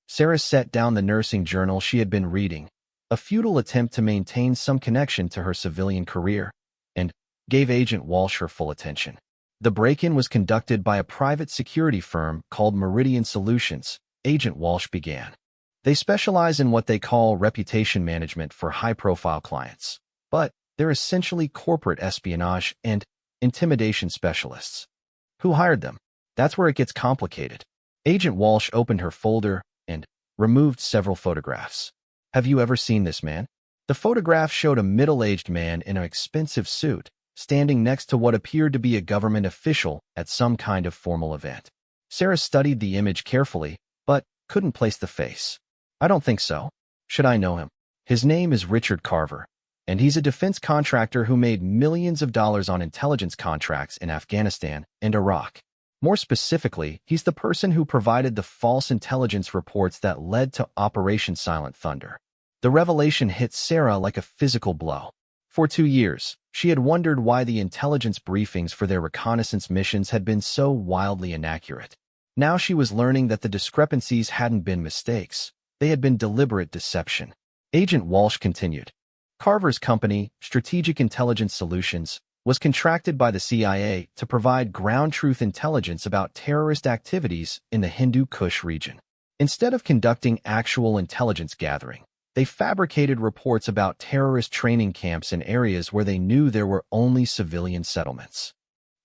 Sarah set down the nursing journal she had been reading, a futile attempt to maintain some connection to her civilian career, and gave Agent Walsh her full attention. The break-in was conducted by a private security firm called Meridian Solutions, Agent Walsh began. They specialize in what they call reputation management for high-profile clients, but they're essentially corporate espionage and intimidation specialists. Who hired them? That's where it gets complicated. Agent Walsh opened her folder and removed several photographs. Have you ever seen this man? The photograph showed a middle-aged man in an expensive suit, standing next to what appeared to be a government official at some kind of formal event. Sarah studied the image carefully, but couldn't place the face. I don't think so. Should I know him? His name is Richard Carver, and he's a defense contractor who made millions of dollars on intelligence contracts in Afghanistan and Iraq. More specifically, he's the person who provided the false intelligence reports that led to Operation Silent Thunder. The revelation hit Sarah like a physical blow. For 2 years, she had wondered why the intelligence briefings for their reconnaissance missions had been so wildly inaccurate. Now she was learning that the discrepancies hadn't been mistakes. They had been deliberate deception. Agent Walsh continued. Carver's company, Strategic Intelligence Solutions, was contracted by the CIA to provide ground truth intelligence about terrorist activities in the Hindu Kush region. Instead of conducting actual intelligence gathering, they fabricated reports about terrorist training camps in areas where they knew there were only civilian settlements.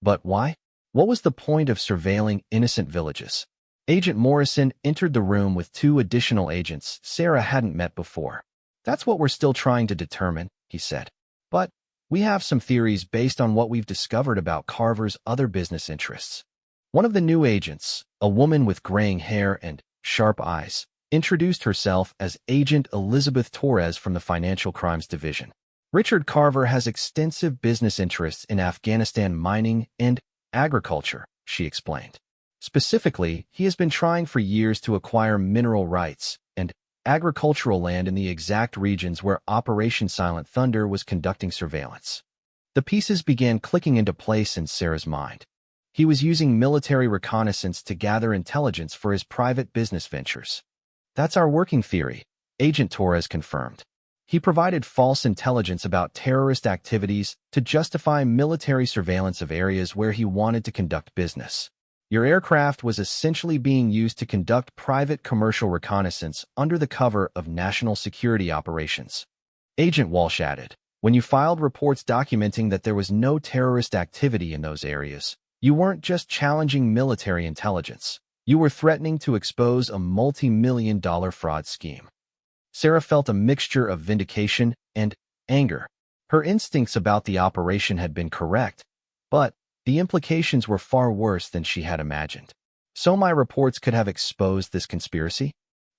But why? What was the point of surveilling innocent villages? Agent Morrison entered the room with 2 additional agents Sarah hadn't met before. That's what we're still trying to determine, he said. But we have some theories based on what we've discovered about Carver's other business interests. One of the new agents, a woman with graying hair and sharp eyes, introduced herself as Agent Elizabeth Torres from the Financial Crimes Division. Richard Carver has extensive business interests in Afghanistan mining and agriculture, she explained. Specifically, he has been trying for years to acquire mineral rights and agricultural land in the exact regions where Operation Silent Thunder was conducting surveillance. The pieces began clicking into place in Sarah's mind. He was using military reconnaissance to gather intelligence for his private business ventures. That's our working theory, Agent Torres confirmed. He provided false intelligence about terrorist activities to justify military surveillance of areas where he wanted to conduct business. Your aircraft was essentially being used to conduct private commercial reconnaissance under the cover of national security operations. Agent Walsh added, when you filed reports documenting that there was no terrorist activity in those areas, you weren't just challenging military intelligence. You were threatening to expose a multi-million-dollar fraud scheme. Sarah felt a mixture of vindication and anger. Her instincts about the operation had been correct, but the implications were far worse than she had imagined. So my reports could have exposed this conspiracy?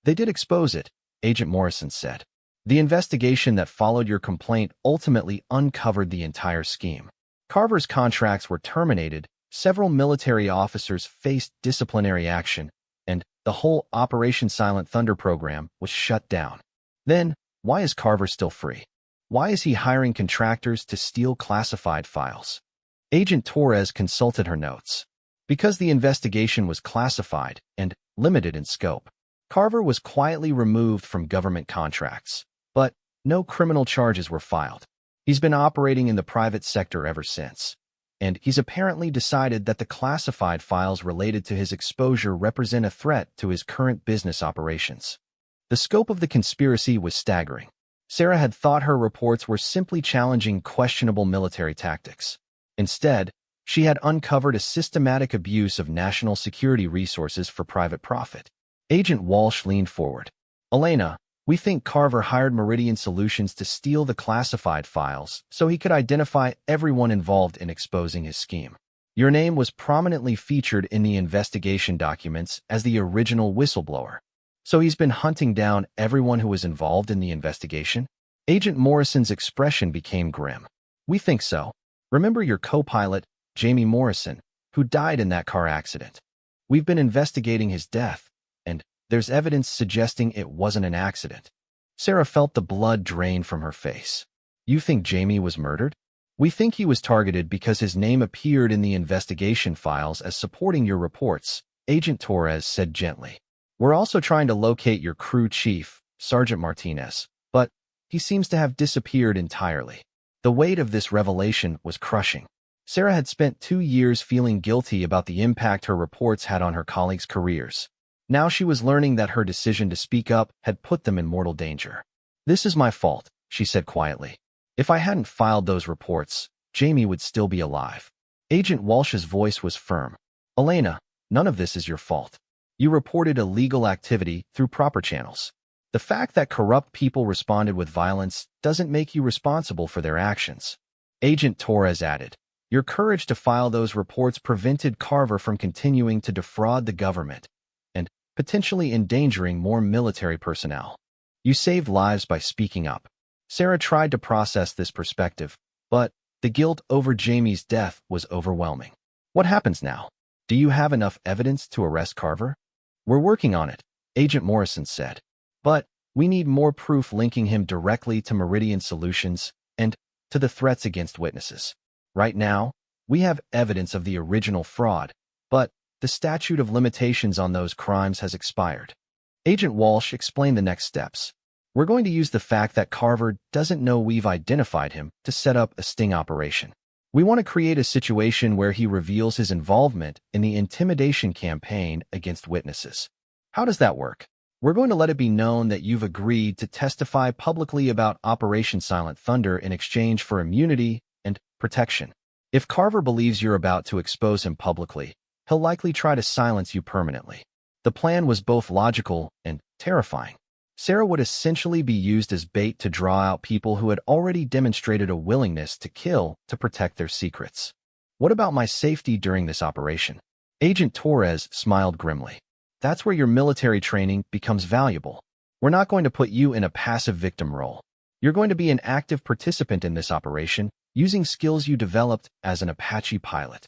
They did expose it, Agent Morrison said. The investigation that followed your complaint ultimately uncovered the entire scheme. Carver's contracts were terminated, several military officers faced disciplinary action, and the whole Operation Silent Thunder program was shut down. Then, why is Carver still free? Why is he hiring contractors to steal classified files? Agent Torres consulted her notes. Because the investigation was classified and limited in scope, Carver was quietly removed from government contracts, but no criminal charges were filed. He's been operating in the private sector ever since, and he's apparently decided that the classified files related to his exposure represent a threat to his current business operations. The scope of the conspiracy was staggering. Sarah had thought her reports were simply challenging questionable military tactics. Instead, she had uncovered a systematic abuse of national security resources for private profit. Agent Walsh leaned forward. Elena, we think Carver hired Meridian Solutions to steal the classified files so he could identify everyone involved in exposing his scheme. Your name was prominently featured in the investigation documents as the original whistleblower. So he's been hunting down everyone who was involved in the investigation? Agent Morrison's expression became grim. We think so. Remember your co-pilot, Jamie Morrison, who died in that car accident. We've been investigating his death, and there's evidence suggesting it wasn't an accident. Sarah felt the blood drain from her face. You think Jamie was murdered? We think he was targeted because his name appeared in the investigation files as supporting your reports, Agent Torres said gently. We're also trying to locate your crew chief, Sergeant Martinez, but he seems to have disappeared entirely. The weight of this revelation was crushing. Sarah had spent 2 years feeling guilty about the impact her reports had on her colleagues' careers. Now she was learning that her decision to speak up had put them in mortal danger. This is my fault, she said quietly. If I hadn't filed those reports, Jamie would still be alive. Agent Walsh's voice was firm. Elena, none of this is your fault. You reported illegal activity through proper channels. The fact that corrupt people responded with violence doesn't make you responsible for their actions. Agent Torres added, your courage to file those reports prevented Carver from continuing to defraud the government and potentially endangering more military personnel. You saved lives by speaking up. Sarah tried to process this perspective, but the guilt over Jamie's death was overwhelming. What happens now? Do you have enough evidence to arrest Carver? We're working on it, Agent Morrison said. But we need more proof linking him directly to Meridian Solutions and to the threats against witnesses. Right now, we have evidence of the original fraud, but the statute of limitations on those crimes has expired. Agent Walsh explained the next steps. We're going to use the fact that Carver doesn't know we've identified him to set up a sting operation. We want to create a situation where he reveals his involvement in the intimidation campaign against witnesses. How does that work? We're going to let it be known that you've agreed to testify publicly about Operation Silent Thunder in exchange for immunity and protection. If Carver believes you're about to expose him publicly, he'll likely try to silence you permanently. The plan was both logical and terrifying. Sarah would essentially be used as bait to draw out people who had already demonstrated a willingness to kill to protect their secrets. What about my safety during this operation? Agent Torres smiled grimly. That's where your military training becomes valuable. We're not going to put you in a passive victim role. You're going to be an active participant in this operation, using skills you developed as an Apache pilot.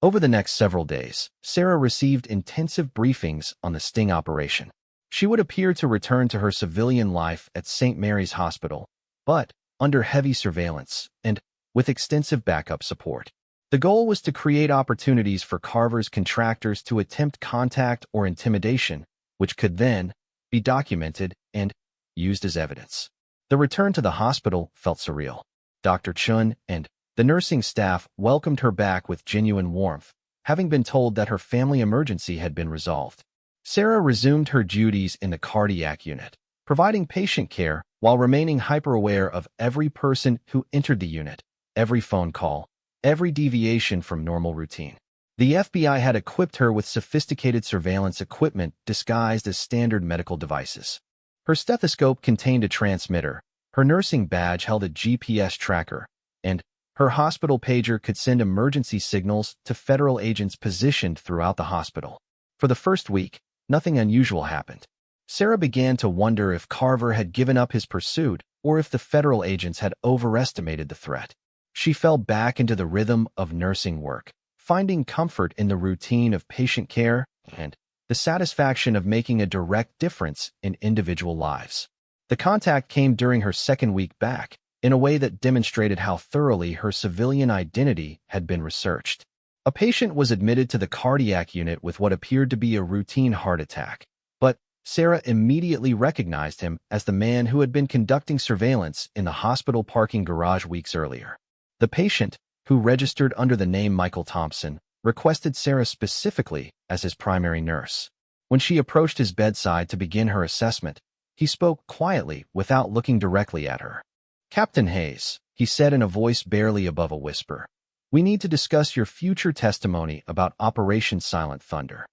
Over the next several days, Sarah received intensive briefings on the sting operation. She would appear to return to her civilian life at St. Mary's Hospital, but under heavy surveillance and with extensive backup support. The goal was to create opportunities for Carver's contractors to attempt contact or intimidation, which could then be documented and used as evidence. The return to the hospital felt surreal. Dr. Chun and the nursing staff welcomed her back with genuine warmth, having been told that her family emergency had been resolved. Sarah resumed her duties in the cardiac unit, providing patient care while remaining hyper-aware of every person who entered the unit, every phone call, every deviation from normal routine. The FBI had equipped her with sophisticated surveillance equipment disguised as standard medical devices. Her stethoscope contained a transmitter, her nursing badge held a GPS tracker, and her hospital pager could send emergency signals to federal agents positioned throughout the hospital. For the first week, nothing unusual happened. Sarah began to wonder if Carver had given up his pursuit or if the federal agents had overestimated the threat. She fell back into the rhythm of nursing work, finding comfort in the routine of patient care and the satisfaction of making a direct difference in individual lives. The contact came during her second week back, in a way that demonstrated how thoroughly her civilian identity had been researched. A patient was admitted to the cardiac unit with what appeared to be a routine heart attack, but Sarah immediately recognized him as the man who had been conducting surveillance in the hospital parking garage weeks earlier. The patient, who registered under the name Michael Thompson, requested Sarah specifically as his primary nurse. When she approached his bedside to begin her assessment, he spoke quietly without looking directly at her. Captain Hayes, he said in a voice barely above a whisper, we need to discuss your future testimony about Operation Silent Thunder.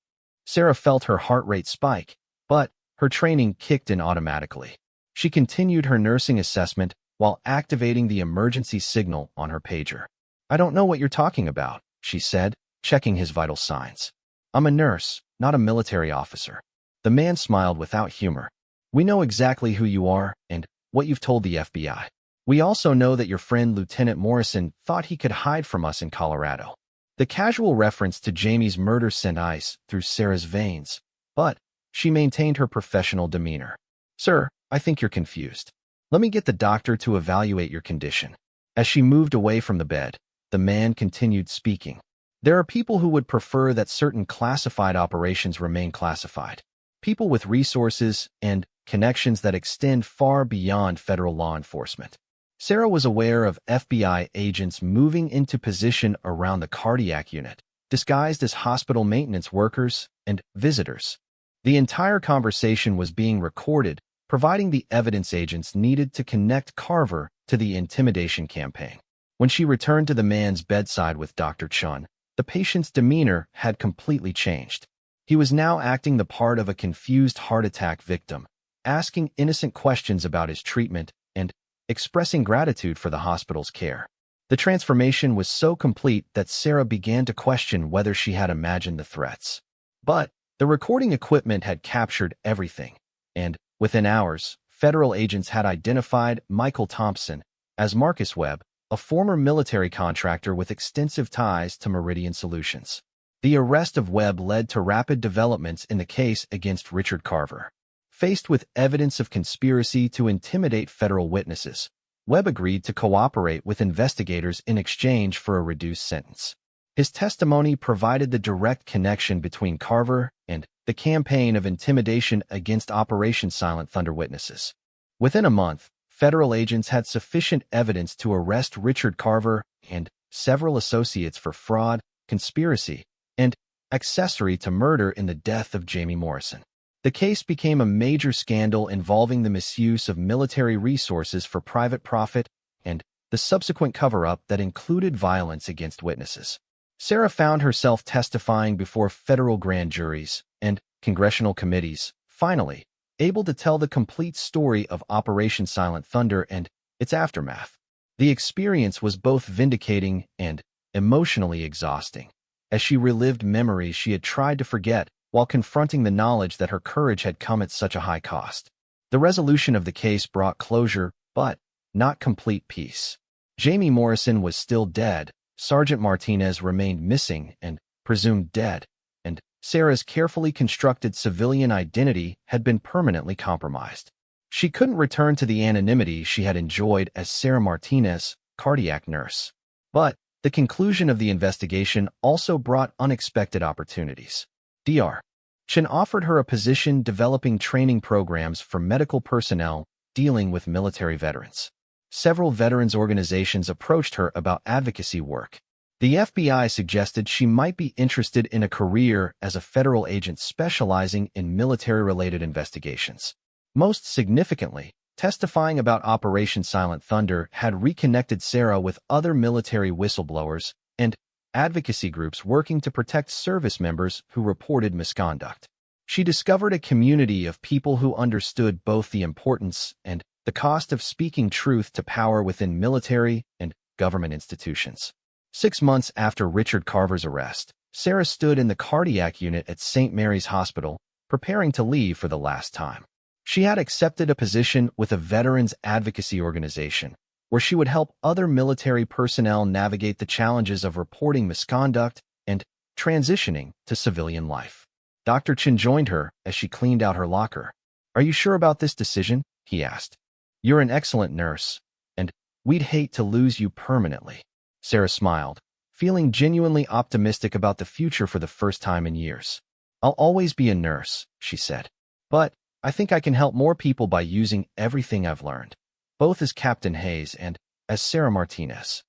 Sarah felt her heart rate spike, but her training kicked in automatically. She continued her nursing assessment while activating the emergency signal on her pager. I don't know what you're talking about, she said, checking his vital signs. I'm a nurse, not a military officer. The man smiled without humor. We know exactly who you are and what you've told the FBI. We also know that your friend Lieutenant Morrison thought he could hide from us in Colorado. The casual reference to Jamie's murder sent ice through Sarah's veins, but she maintained her professional demeanor. Sir, I think you're confused. Let me get the doctor to evaluate your condition. As she moved away from the bed, the man continued speaking. There are people who would prefer that certain classified operations remain classified. People with resources and connections that extend far beyond federal law enforcement. Sarah was aware of FBI agents moving into position around the cardiac unit, disguised as hospital maintenance workers and visitors. The entire conversation was being recorded, providing the evidence agents needed to connect Carver to the intimidation campaign. When she returned to the man's bedside with Dr. Chun, the patient's demeanor had completely changed. He was now acting the part of a confused heart attack victim, asking innocent questions about his treatment and expressing gratitude for the hospital's care. The transformation was so complete that Sarah began to question whether she had imagined the threats. But the recording equipment had captured everything, and within hours, federal agents had identified Michael Thompson as Marcus Webb, a former military contractor with extensive ties to Meridian Solutions. The arrest of Webb led to rapid developments in the case against Richard Carver. Faced with evidence of conspiracy to intimidate federal witnesses, Webb agreed to cooperate with investigators in exchange for a reduced sentence. His testimony provided the direct connection between Carver and the campaign of intimidation against Operation Silent Thunder witnesses. Within a month, federal agents had sufficient evidence to arrest Richard Carver and several associates for fraud, conspiracy, and accessory to murder in the death of Jamie Morrison. The case became a major scandal involving the misuse of military resources for private profit and the subsequent cover-up that included violence against witnesses. Sarah found herself testifying before federal grand juries and congressional committees, finally, able to tell the complete story of Operation Silent Thunder and its aftermath. The experience was both vindicating and emotionally exhausting, as she relived memories she had tried to forget while confronting the knowledge that her courage had come at such a high cost. The resolution of the case brought closure, but not complete peace. Jamie Morrison was still dead, Sergeant Martinez remained missing and presumed dead, and Sarah's carefully constructed civilian identity had been permanently compromised. She couldn't return to the anonymity she had enjoyed as Sarah Martinez, cardiac nurse. But the conclusion of the investigation also brought unexpected opportunities. Dr. Chen offered her a position developing training programs for medical personnel dealing with military veterans. Several veterans organizations approached her about advocacy work. The FBI suggested she might be interested in a career as a federal agent specializing in military-related investigations. Most significantly, testifying about Operation Silent Thunder had reconnected Sarah with other military whistleblowers and advocacy groups working to protect service members who reported misconduct. She discovered a community of people who understood both the importance and the cost of speaking truth to power within military and government institutions. 6 months after Richard Carver's arrest, Sarah stood in the cardiac unit at St. Mary's Hospital, preparing to leave for the last time. She had accepted a position with a veterans advocacy organization, where she would help other military personnel navigate the challenges of reporting misconduct and transitioning to civilian life. Dr. Chen joined her as she cleaned out her locker. "Are you sure about this decision?" he asked. "You're an excellent nurse, and we'd hate to lose you permanently." Sarah smiled, feeling genuinely optimistic about the future for the first time in years. "I'll always be a nurse," she said. "But I think I can help more people by using everything I've learned, both as Captain Hayes and as Sarah Martinez."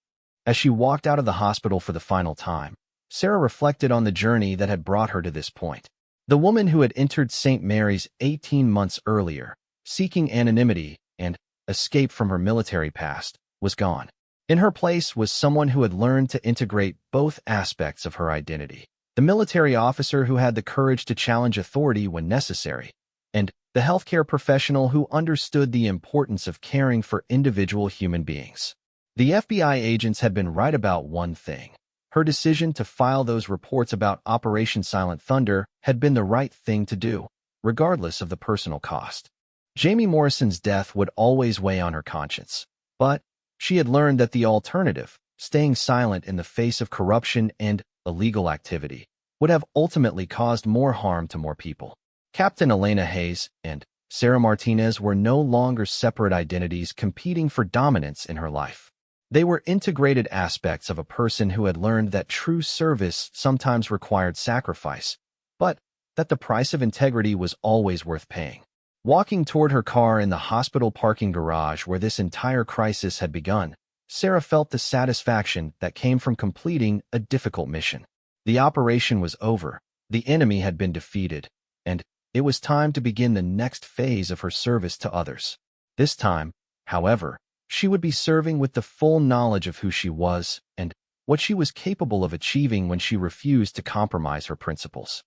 As she walked out of the hospital for the final time, Sarah reflected on the journey that had brought her to this point. The woman who had entered St. Mary's 18 months earlier, seeking anonymity and escape from her military past, was gone. In her place was someone who had learned to integrate both aspects of her identity. The military officer who had the courage to challenge authority when necessary, and the healthcare professional who understood the importance of caring for individual human beings. The FBI agents had been right about one thing. Her decision to file those reports about Operation Silent Thunder had been the right thing to do, regardless of the personal cost. Jamie Morrison's death would always weigh on her conscience, but she had learned that the alternative, staying silent in the face of corruption and illegal activity, would have ultimately caused more harm to more people. Captain Elena Hayes and Sarah Martinez were no longer separate identities competing for dominance in her life. They were integrated aspects of a person who had learned that true service sometimes required sacrifice, but that the price of integrity was always worth paying. Walking toward her car in the hospital parking garage where this entire crisis had begun, Sarah felt the satisfaction that came from completing a difficult mission. The operation was over, the enemy had been defeated, and it was time to begin the next phase of her service to others. This time, however, she would be serving with the full knowledge of who she was and what she was capable of achieving when she refused to compromise her principles.